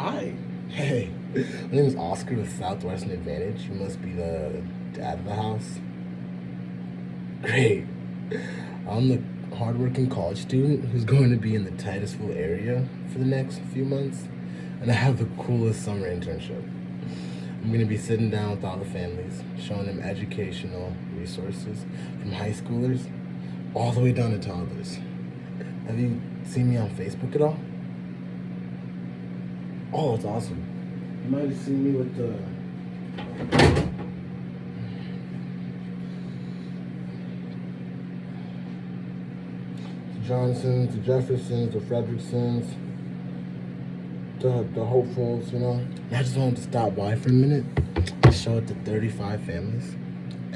Hi. Hey. My name is Oscar with Southwestern Advantage. You must be the dad of the house. Great. I'm the hardworking college student who's going to be in the Titusville area for the next few months, and I have the coolest summer internship. I'm going to be sitting down with all the families, showing them educational resources from high schoolers all the way down to toddlers. Have you seen me on Facebook at all? Oh, it's awesome. You might have seen me with the Johnsons, the Jeffersons, the Fredericksons, the hopefuls, you know. And I just wanted to stop by for a minute and show it to 35 families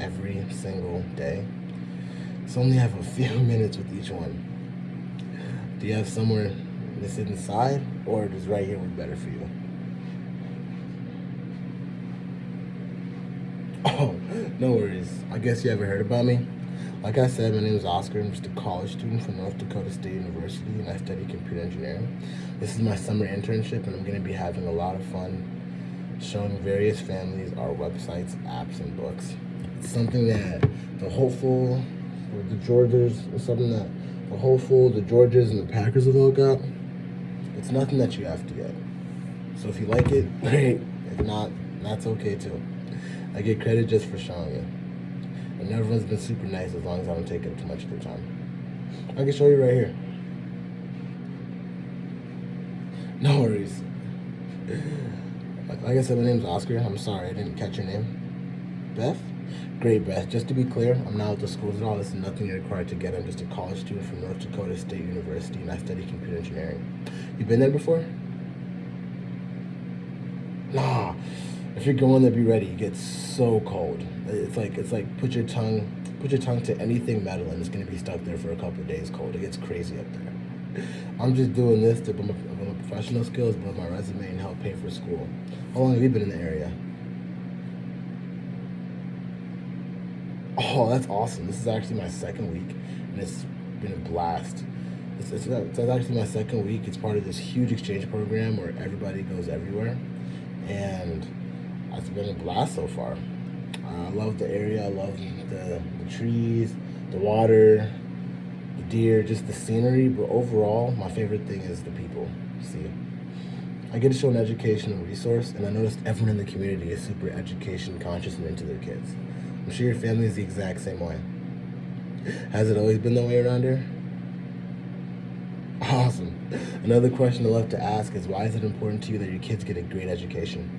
every single day. So only have a few minutes with each one. Do you have somewhere to sit inside, or does right here work better for you? Oh, no worries. I guess you haven't heard about me. Like I said, my name is Oscar. I'm just a college student from North Dakota State University, and I study computer engineering. This is my summer internship, and I'm going to be having a lot of fun showing various families our websites, apps, and books. It's something that the hopeful, or the Georgias, it's something that the hopeful, the Georgias, and the Packers have all got. It's nothing that you have to get. So if you like it, great. If not, that's okay too. I get credit just for showing it. And everyone's been super nice as long as I don't take up too much of their time. I can show you right here. No worries. Like I said, my name's Oscar. I'm sorry, I didn't catch your name. Beth? Great, Beth. Just to be clear, I'm not with the schools at all. This is nothing you're required to get. I'm just a college student from North Dakota State University, and I study computer engineering. You been there before? Nah. If you're going there, be ready. It gets so cold. It's like put your tongue to anything metal, and it's gonna be stuck there for a couple of days cold. It gets crazy up there. I'm just doing this to build my professional skills, build my resume, and help pay for school. How long have you been in the area? Oh, that's awesome. This is actually my second week, and it's been a blast. It's actually my second week. It's part of this huge exchange program where everybody goes everywhere, and it's been a blast so far. I love the area. I love the trees, the water, the deer, just the scenery. But overall, my favorite thing is the people. See, I get to show an educational resource, and I noticed everyone in the community is super education conscious and into their kids. I'm sure your family is the exact same way. Has it always been that way around here? Awesome. Another question I love to ask is, why is it important to you that your kids get a great education?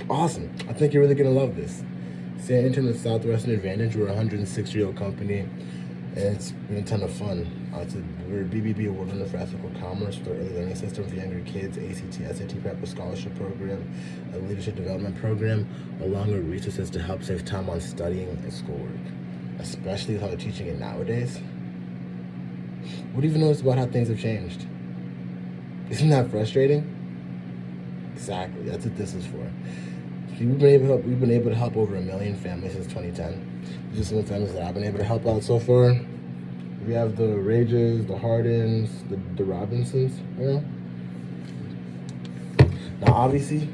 Awesome. I think you're really going to love this. See, I interned with Southwestern Advantage. We're a 106-year-old company, and it's been a ton of fun. We're a BBB award winner for ethical commerce with our early learning system for younger kids, ACT, SAT prep, a scholarship program, a leadership development program, along with resources to help save time on studying and schoolwork, especially with how they're teaching it nowadays. What do you even notice about how things have changed? Isn't that frustrating? Exactly. That's what this is for. We've been able to help over 1 million families since 2010. These are some of the families that I've been able to help out so far. We have the Rages, the Hardens, the Robinsons, you know? Now, obviously,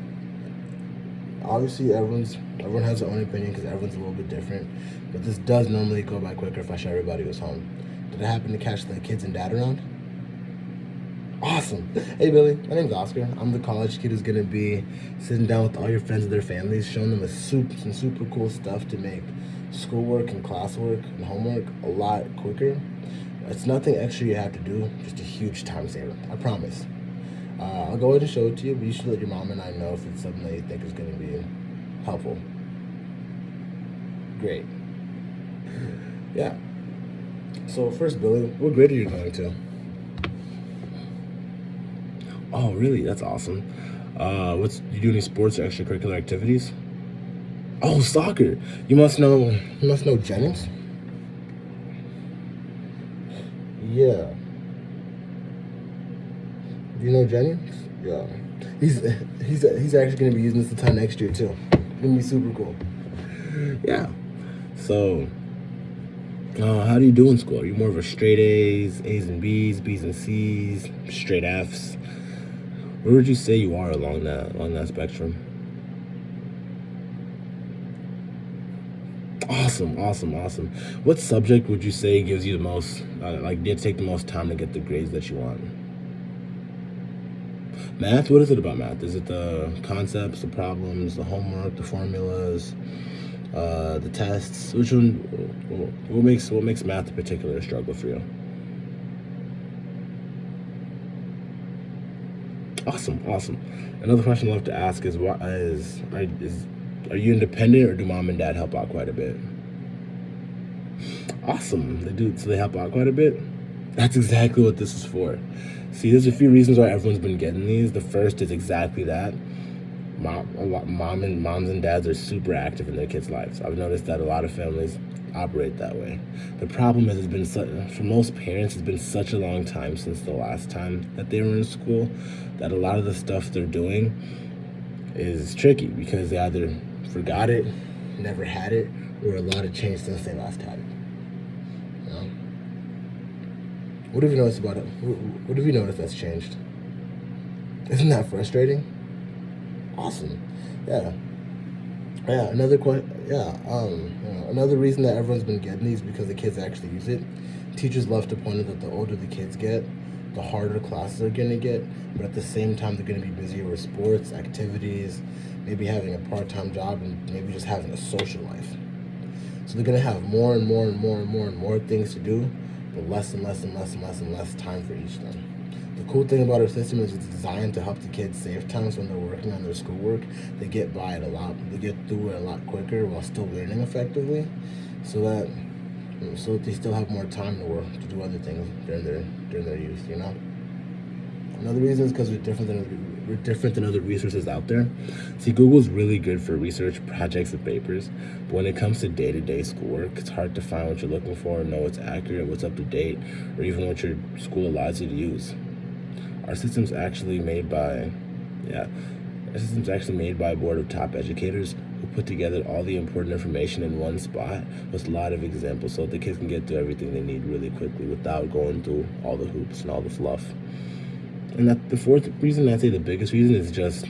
everyone has their own opinion because everyone's a little bit different. But this does normally go by quicker if I show everybody was home. Did I happen to catch the kids and dad around? Awesome. Hey, Billy. My name's Oscar. I'm the college kid who's going to be sitting down with all your friends and their families, showing them some super cool stuff to make schoolwork and classwork and homework a lot quicker. It's nothing extra you have to do, just a huge time saver. I promise. I'll go ahead and show it to you, but you should let your mom and I know if it's something that you think is going to be helpful. Great. Yeah. So first, Billy, what grade are you going to? Oh, really? That's awesome. You do any sports or extracurricular activities? Oh, soccer. You must know Jennings? Yeah. Do you know Jennings? Yeah. He's actually gonna be using this a ton next year too. It's gonna be super cool. Yeah. So How do you do in school? Are you more of a straight A's and B's and C's, straight F's? Where would you say you are along that spectrum? Awesome. What subject would you say gives you the most, did take the most time to get the grades that you want? Math? What is it about math? Is it the concepts, the problems, the homework, the formulas, the tests? Which one? What makes math a particular struggle for you? Awesome. Another question I love to ask is, are you independent, or do mom and dad help out quite a bit? Awesome. They do. So they help out quite a bit. That's exactly what this is for. See, there's a few reasons why everyone's been getting these. The first is exactly that. Moms and dads are super active in their kids' lives. I've noticed that a lot of families operate that way. The problem is, for most parents, it's been such a long time since the last time that they were in school that a lot of the stuff they're doing is tricky because they either forgot it, never had it, or a lot of change since they last had it. You know? What have you noticed about it? What have you noticed that's changed? Isn't that frustrating? Awesome. Yeah. Another reason that everyone's been getting these because the kids actually use it. Teachers love to point out that the older the kids get, the harder classes are going to get, but at the same time they're going to be busier with sports, activities, maybe having a part-time job, and maybe just having a social life. So they're going to have more and more things to do, but less and less time for each of them. The cool thing about our system is it's designed to help the kids save time, so when they're working on their schoolwork, they get they get through it a lot quicker while still learning effectively, so that they still have more time to do other things during their youth, you know? Another reason is because we're different than other resources out there. See, Google's really good for research projects and papers, but when it comes to day-to-day schoolwork, it's hard to find what you're looking for, know what's accurate, what's up to date, or even what your school allows you to use. Our system's actually made by a board of top educators who put together all the important information in one spot with a lot of examples so the kids can get through everything they need really quickly without going through all the hoops and all the fluff. And the fourth reason, I'd say the biggest reason, is it's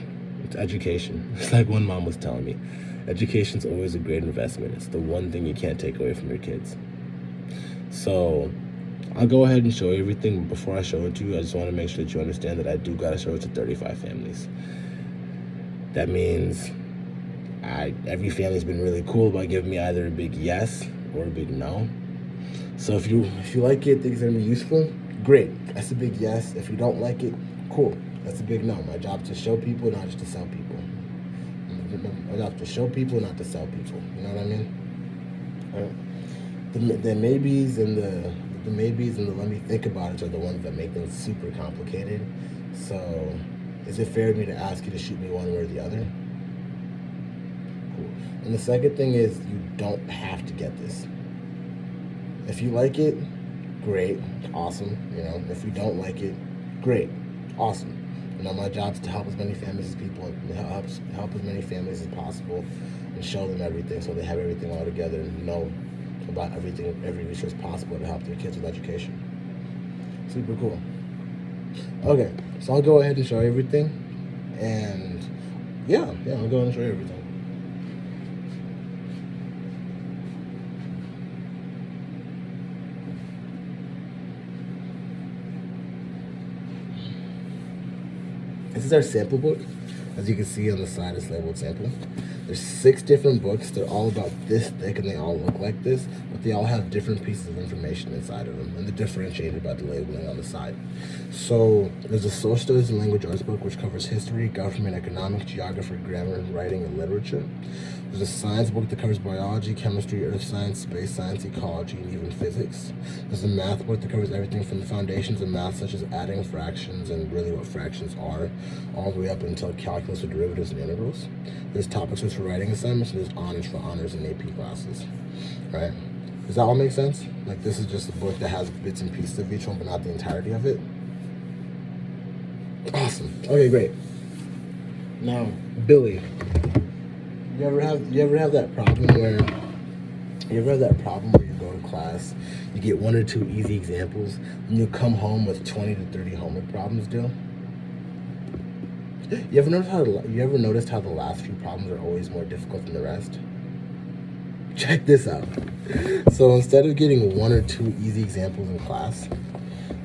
education. It's like one mom was telling me, education's always a great investment. It's the one thing you can't take away from your kids. So I'll go ahead and show you everything, but before I show it to you, I just want to make sure that you understand that I do got to show it to 35 families. That means every family's been really cool by giving me either a big yes or a big no. So if you like it, think it's going to be useful, great. That's a big yes. If you don't like it, cool. That's a big no. My job is to show people, not just to sell people. My job is to show people, not to sell people. You know what I mean? The maybes and the let me think about it are the ones that make things super complicated. So is it fair of me to ask you to shoot me one way or the other? Cool. And the second thing is, you don't have to get this. If you like it, great, awesome. You know, if you don't like it, great, awesome. You know, my job is to help as many families as help as many families as possible, and show them everything so they have everything all together and know about every resource possible to help their kids with education. Super cool. Okay, so I'll go ahead and show you everything, and I'll go ahead and show you everything. This is our sample book. As you can see on the side, it's labeled sample. There's 6 different books. They're all about this thick and they all look like this, but they all have different pieces of information inside of them, and they're differentiated by the labeling on the side. So there's a social studies and language arts book, which covers history, government, economics, geography, grammar, writing, and literature. There's a science book that covers biology, chemistry, earth science, space science, ecology, and even physics. There's a math book that covers everything from the foundations of math, such as adding fractions and really what fractions are, all the way up until calculus with derivatives and integrals. There's topics for writing assignments, and there's honors for honors and AP classes, right? Does that all make sense? Like, this is just a book that has bits and pieces of each one, but not the entirety of it. Awesome. Okay, great. Now, Billy, you ever have that problem where You ever have that problem where you go to class, you get 1 or 2 easy examples, and you come home with 20 to 30 homework problems due? You ever noticed how the last few problems are always more difficult than the rest? Check this out. So instead of getting 1 or 2 easy examples in class,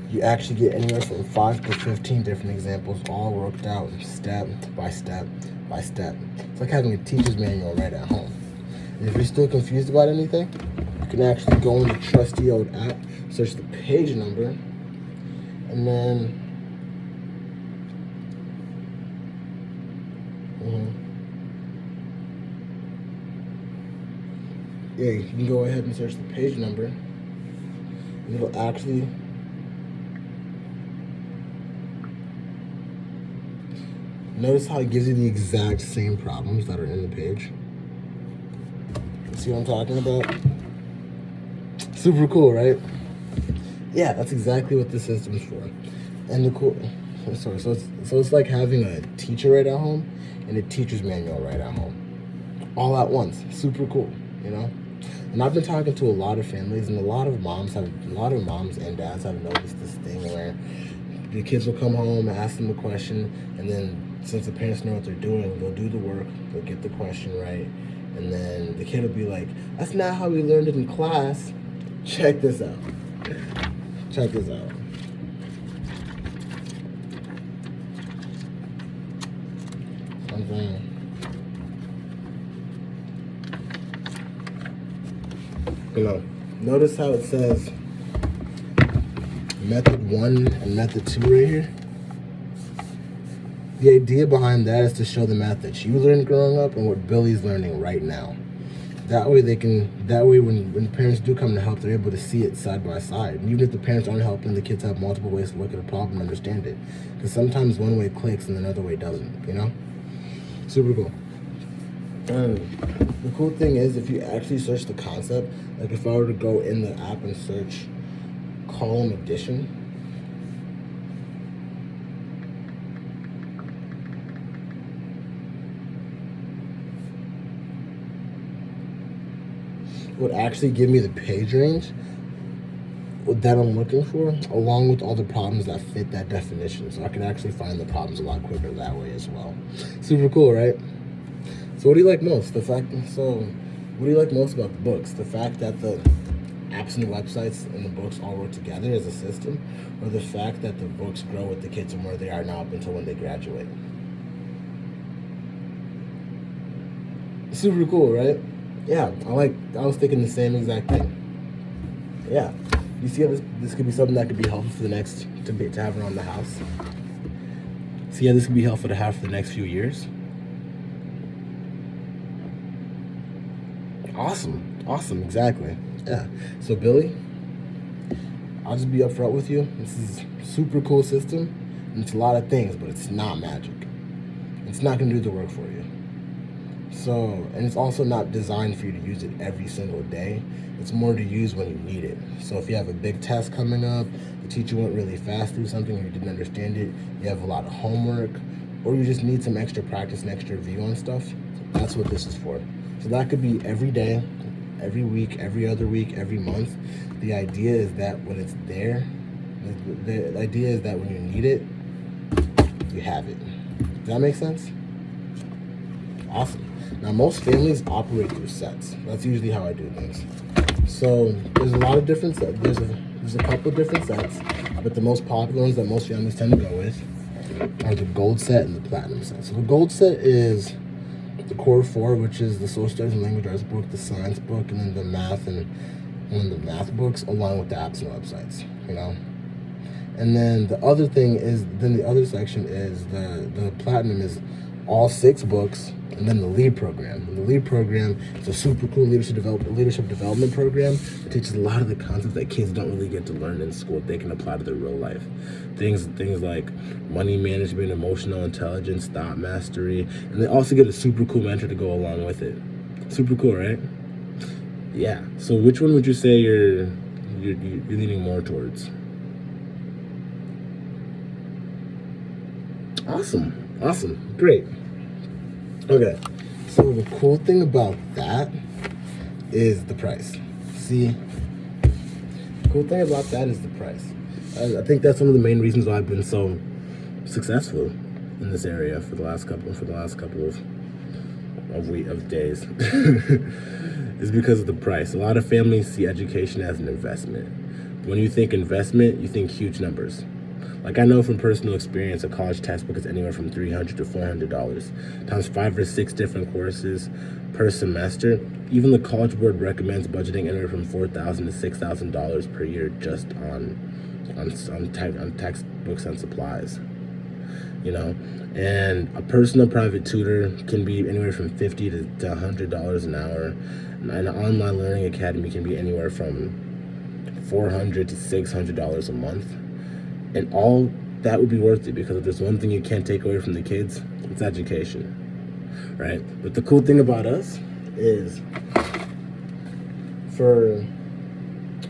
you actually get anywhere from 5 to 15 different examples, all worked out step by step by step. It's like having a teacher's manual right at home. And if you're still confused about anything, you can actually go in the trusty old app, search the page number, and then yeah, you can go ahead and search the page number, and it'll actually notice how it gives you the exact same problems that are in the page. See what I'm talking about? Super cool, right? Yeah, that's exactly what the system's for. And so it's like having a teacher right at home and a teacher's manual right at home, all at once. Super cool, you know. And I've been talking to a lot of families, and a lot of moms and dads have noticed this thing where the kids will come home, ask them a question, and then since the parents know what they're doing, they'll do the work, they'll get the question right, and then the kid will be like, "That's not how we learned it in class." Check this out. Check this out. You know, notice how it says method 1 and method 2 right here. The idea behind that is to show the math that you learned growing up and what Billy's learning right now. That way when the parents do come to help, they're able to see it side by side. And even if the parents aren't helping, the kids have multiple ways to look at a problem and understand it. Because sometimes one way clicks and another way doesn't, you know? Super cool. The cool thing is, if you actually search the concept, like if I were to go in the app and search column addition, it would actually give me the page range that I'm looking for, along with all the problems that fit that definition. So I can actually find the problems a lot quicker that way as well. Super cool, right? So what do you like most? What do you like most about the books? The fact that the apps and the websites and the books all work together as a system, or the fact that the books grow with the kids from where they are now up until when they graduate? Super cool, right? Yeah, I was thinking the same exact thing. Yeah. You see how this could be something that could be helpful for to have around the house? See how this could be helpful to have for the next few years? Awesome, exactly. Yeah. So Billy, I'll just be upfront with you. This is a super cool system, and it's a lot of things, but it's not magic. It's not gonna do the work for you. So, and it's also not designed for you to use it every single day. It's more to use when you need it. So if you have a big test coming up, the teacher went really fast through something and you didn't understand it, you have a lot of homework, or you just need some extra practice and extra review on stuff, that's what this is for. So that could be every day, every week, every other week, every month. The idea is that when it's there, the idea is that when you need it, you have it. Does that make sense? Awesome. Now, most families operate through sets. That's usually how I do things. So there's a lot of different sets. There's a couple of different sets, but the most popular ones that most families tend to go with are the gold set and the platinum set. So the gold set is the core 4, which is the social studies and language arts book, the science book, and then the math and the math books, along with the apps and websites, you know. And then the other section is the platinum is all 6 books, and then the LEAD program. And the LEAD program is a super cool leadership development program that teaches a lot of the concepts that kids don't really get to learn in school that they can apply to their real life. Things like money management, emotional intelligence, thought mastery, and they also get a super cool mentor to go along with it. Super cool, right? Yeah. So which one would you say you're leaning more towards? Awesome, great. Okay, so the cool thing about that is the price. See, cool thing about that is the price. I think that's one of the main reasons why I've been so successful in this area for the last couple of days is because of the price. A lot of families see education as an investment. When you think investment, you think huge numbers. Like, I know from personal experience, a college textbook is anywhere from $300 to $400 times 5 or 6 different courses per semester. Even the College Board recommends budgeting anywhere from $4,000 to $6,000 per year just on textbooks and supplies. You know, and a personal private tutor can be anywhere from $50 to $100 an hour, and an online learning academy can be anywhere from $400 to $600 a month. And all that would be worth it, because if there's one thing you can't take away from the kids, it's education, right? But the cool thing about us is, for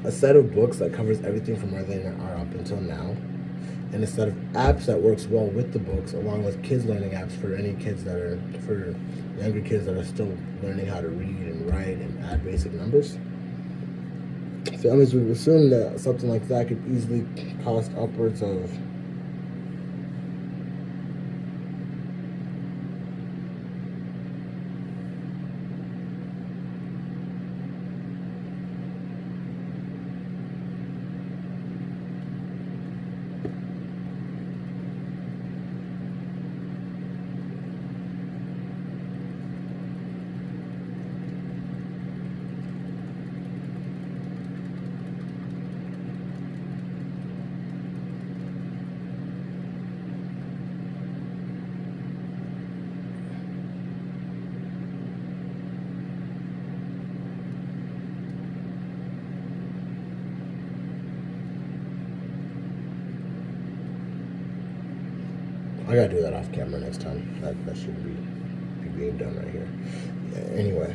a set of books that covers everything from where they are up until now, and a set of apps that works well with the books, along with kids learning apps for any kids that are, for younger kids that are still learning how to read and write and add basic numbers. Families would assume that something like that could easily cost upwards of I gotta do that off camera next time. That shouldn't be being done right here. Anyway.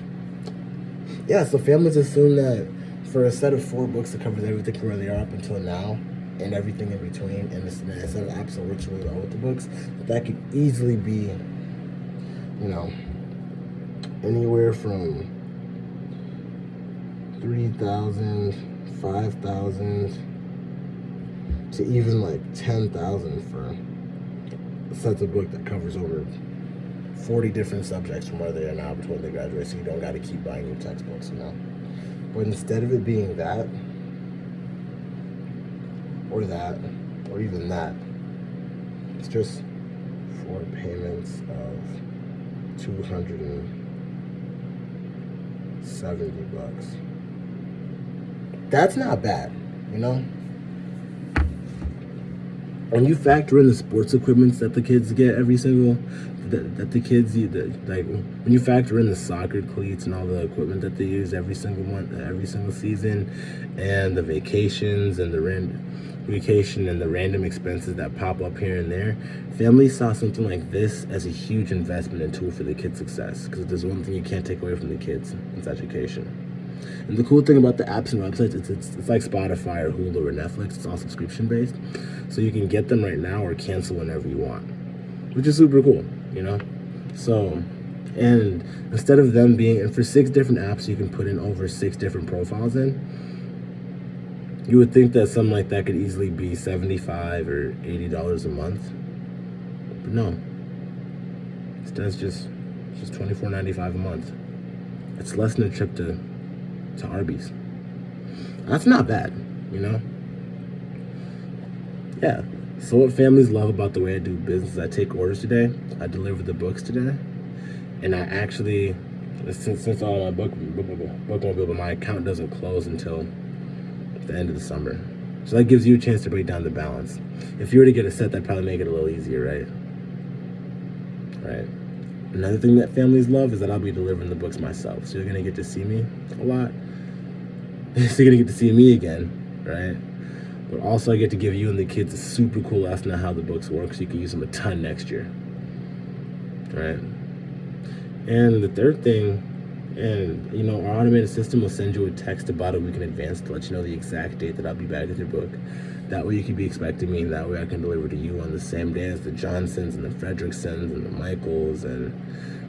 Yeah, so families assume that for a set of 4 books that covers everything from where they are up until now, and everything in between, and a set of apps that works really well with the books, that could easily be, you know, anywhere from $3,000, $5,000 to even like $10,000 for sets of book that covers over 40 different subjects from where they are now between they graduate, so you don't got to keep buying new textbooks, you know. But instead of it being that, or even that, it's just 4 payments of $270. That's not bad, you know. When you factor in the sports equipment that the kids get every single, that the kids like when you factor in the soccer cleats and all the equipment that they use every single month, every single season, and the vacations and the random expenses that pop up here and there, families saw something like this as a huge investment and tool for the kids' success. Because if there's one thing you can't take away from the kids, it's education. And the cool thing about the apps and websites, it's like Spotify or Hulu or Netflix. It's all subscription based, so you can get them right now or cancel whenever you want, which is super cool, you know. So, and instead of them being, and for 6 different apps you can put in over 6 different profiles in, you would think that something like that could easily be $75 or $80 a month, but no. It's just $24.95 a month. It's less than a trip to Arby's. That's not bad, you know? Yeah. So what families love about the way I do business is I take orders today, I deliver the books today, and I actually, since all my bookmobile, but my account doesn't close until the end of the summer. So that gives you a chance to break down the balance. If you were to get a set, that'd probably make it a little easier, right? Right. Another thing that families love is that I'll be delivering the books myself. So you're gonna get to see me a lot. So you're gonna get to see me again, right? But also I get to give you and the kids a super cool lesson on how the books work, so you can use them a ton next year, right? And the third thing, and you know, our automated system will send you a text about a week in advance to let you know the exact date that I'll be back with your book. That way you can be expecting me, and that way I can deliver to you on the same day as the Johnsons and the Fredericksons and the Michaels and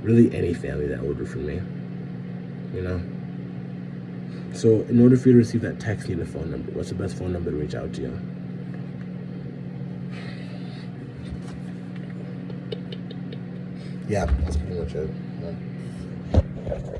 really any family that ordered from me, you know? So in order for you to receive that text, you need a phone number. What's the best phone number to reach out to you? Yeah, that's pretty much it. Yeah.